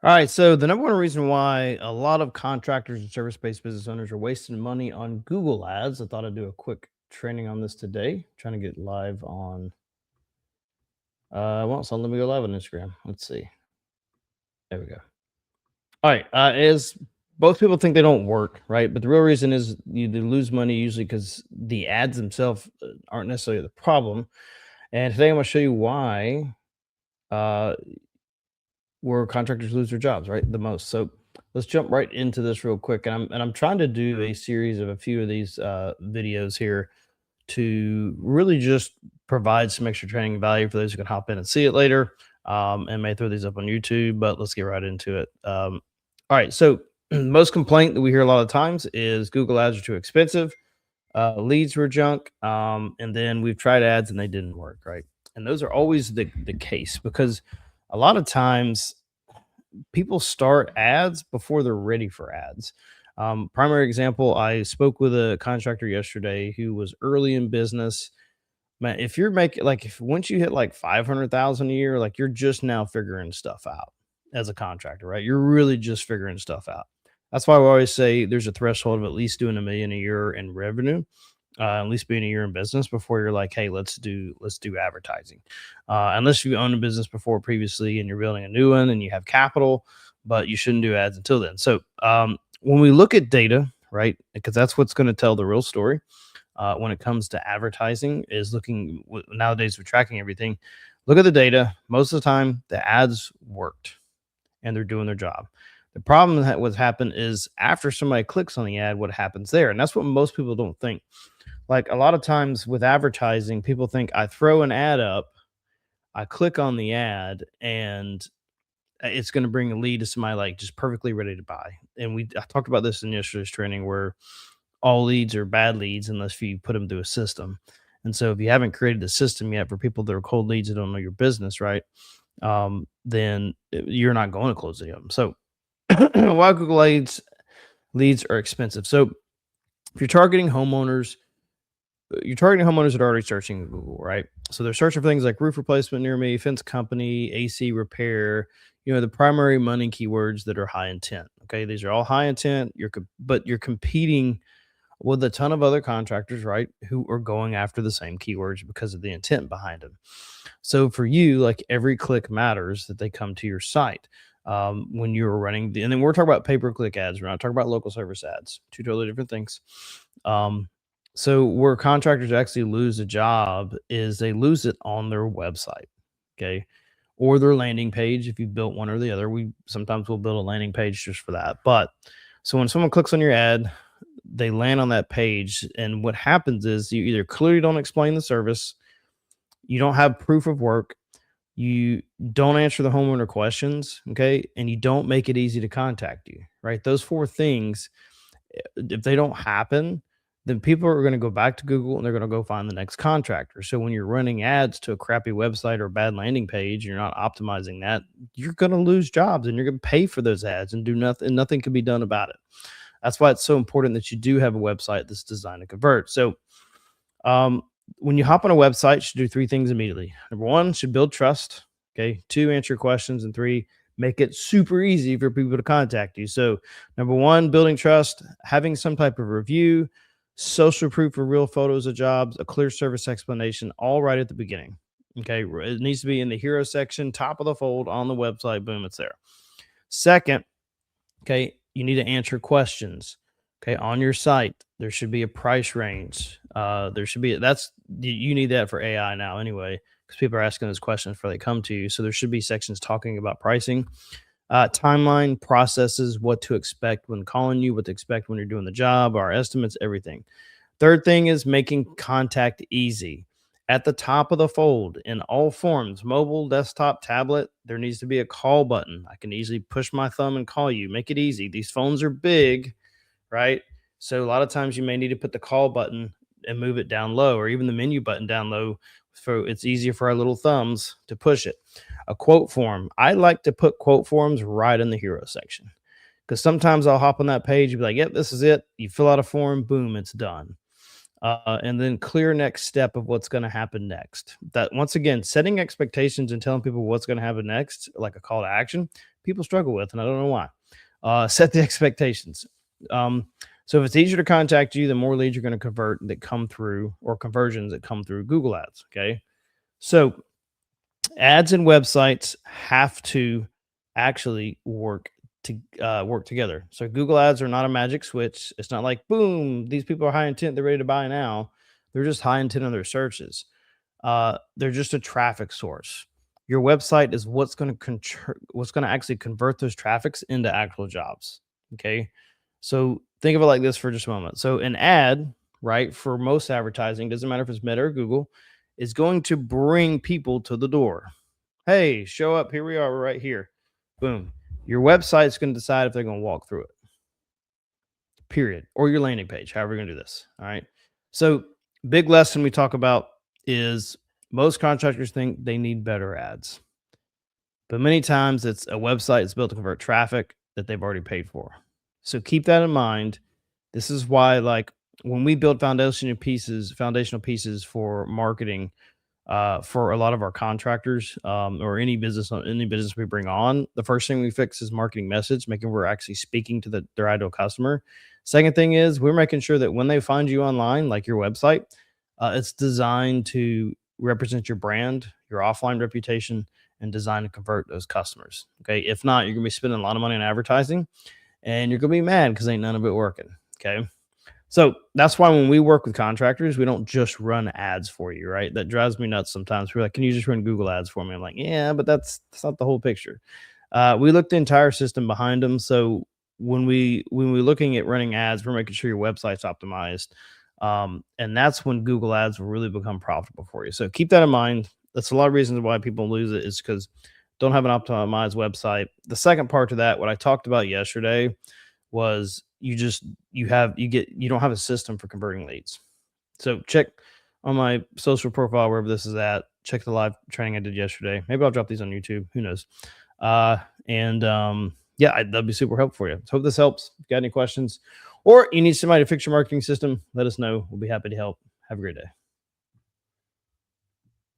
All right. So the number one reason why a lot of contractors and service-based business owners are wasting money on Google ads. I thought I'd do a quick training on this today. Trying to get live on well, so let me go live on Instagram. Let's see. There we go. All right. Is Both people think they don't work, right? But the real reason is they lose money usually because the ads themselves aren't necessarily the problem. And today I'm going to show you why uh, where contractors lose their jobs, right? The most. So let's jump right into this real quick. And I'm trying to do a series of a few of these videos here to really just provide some extra training value for those who can hop in and see it later. And may throw these up on YouTube, but let's get right into it. All right. So most complaint that we hear a lot of times is Google ads are too expensive. Leads were junk. And then we've tried ads and they didn't work, right? And those are always the case because a lot of times people start ads before they're ready for ads. Primary example, I spoke with a contractor yesterday who was early in business. Man, if you're making like if once you hit like 500,000 a year, like you're just now figuring stuff out as a contractor, right? You're really just figuring stuff out. That's why we always say there's a threshold of at least doing 1 million a year in revenue, at least being a year in business before you're like, hey, let's do advertising. Unless you owned a business before previously and you're building a new one and you have capital, but you shouldn't do ads until then. So when we look at data, right, because that's what's going to tell the real story when it comes to advertising is nowadays we're tracking everything. Look at the data. Most of the time, the ads worked and they're doing their job. The problem that was happened is after somebody clicks on the ad, what happens there? And that's what most people don't think. Like a lot of times with advertising, people think I throw an ad up, I click on the ad, and it's going to bring a lead to somebody like just perfectly ready to buy. And I talked about this in yesterday's training where all leads are bad leads unless you put them through a system. And so if you haven't created a system yet for people that are cold leads that don't know your business, right? Then you're not going to close any of them. So why Google leads are expensive. So if you're targeting homeowners that are already searching Google, right? So they're searching for things like roof replacement near me, fence company, AC repair, the primary money keywords that are high intent. Okay. These are all high intent. But you're competing with a ton of other contractors, right? Who are going after the same keywords because of the intent behind them. So for you, like every click matters that they come to your site. When you're running, and then we're talking about pay-per-click ads. We're not talking about local service ads. Two totally different things. Um, so where contractors actually lose a job is they lose it on their website, okay, or their landing page. If you built one or the other, we sometimes will build a landing page just for that. But so when someone clicks on your ad, they land on that page, and what happens is you either clearly don't explain the service, you don't have proof of work, you don't answer the homeowner questions, okay, and you don't make it easy to contact you, right? Those four things, if they don't happen, then people are going to go back to Google and they're going to go find the next contractor. So when you're running ads to a crappy website or a bad landing page, you're not optimizing that, you're going to lose jobs and you're going to pay for those ads and do nothing, and nothing can be done about it. That's why it's so important that you do have a website that's designed to convert. So um, when you hop on a website, you should do three things immediately. Number one, should build trust. Okay. Two, answer questions. And three, make it super easy for people to contact you. So number one, building trust, having some type of review, social proof of real photos of jobs, a clear service explanation, all right at the beginning. Okay. It needs to be in the hero section, top of the fold on the website. Boom, it's there. Second, okay, you need to answer questions. Okay, on your site, there should be a price range. There should be you need that for AI now anyway, because people are asking those questions before they come to you. So there should be sections talking about pricing, timeline, processes, what to expect when calling you, what to expect when you're doing the job, our estimates, everything. Third thing is making contact easy. At the top of the fold in all forms, mobile, desktop, tablet, there needs to be a call button. I can easily push my thumb and call you. Make it easy. These phones are big, right? So a lot of times you may need to put the call button and move it down low, or even the menu button down low. So it's easier for our little thumbs to push it. A quote form. I like to put quote forms right in the hero section because sometimes I'll hop on that page and be like, yep, this is it. You fill out a form, boom, it's done. and then clear next step of what's going to happen next. That once again, setting expectations and telling people what's going to happen next, like a call to action, people struggle with, and I don't know why. Set the expectations. So if it's easier to contact you, the more leads you're going to convert that come through, or conversions that come through Google Ads. Okay, so ads and websites have to actually work together. So Google Ads are not a magic switch. It's not like boom, these people are high intent, they're ready to buy now. They're just high intent on their searches. They're just a traffic source. Your website is what's going to actually convert those traffics into actual jobs. Okay, so think of it like this for just a moment. So an ad, right, for most advertising, doesn't matter if it's Meta or Google, is going to bring people to the door. Hey, show up. Here we are. We're right here. Boom. Your website's going to decide if they're going to walk through it. Period. Or your landing page, however you're going to do this. All right. So, big lesson we talk about is most contractors think they need better ads. But many times it's a website that's built to convert traffic that they've already paid for. So keep that in mind. This is why, like, when we build foundational pieces for marketing, for a lot of our contractors, or any business we bring on, the first thing we fix is marketing message, making we're actually speaking to their ideal customer. Second thing is we're making sure that when they find you online, like your website, it's designed to represent your brand, your offline reputation, and designed to convert those customers. Okay, if not, you're gonna be spending a lot of money on advertising, and you're gonna be mad because ain't none of it working. Okay. So that's why when we work with contractors, we don't just run ads for you, right? That drives me nuts sometimes. We're like, can you just run Google ads for me? I'm like, yeah, but that's not the whole picture. We look the entire system behind them. So when we're looking at running ads, we're making sure your website's optimized. And that's when Google ads will really become profitable for you. So keep that in mind. That's a lot of reasons why people lose it is because don't have an optimized website. The second part to that, what I talked about yesterday, was you don't have a system for converting leads. So check on my social profile wherever this is at. Check the live training I did yesterday. Maybe I'll drop these on YouTube. Who knows? And yeah, that'd be super helpful for you. So hope this helps. If you got any questions or you need somebody to fix your marketing system, let us know. We'll be happy to help. Have a great day.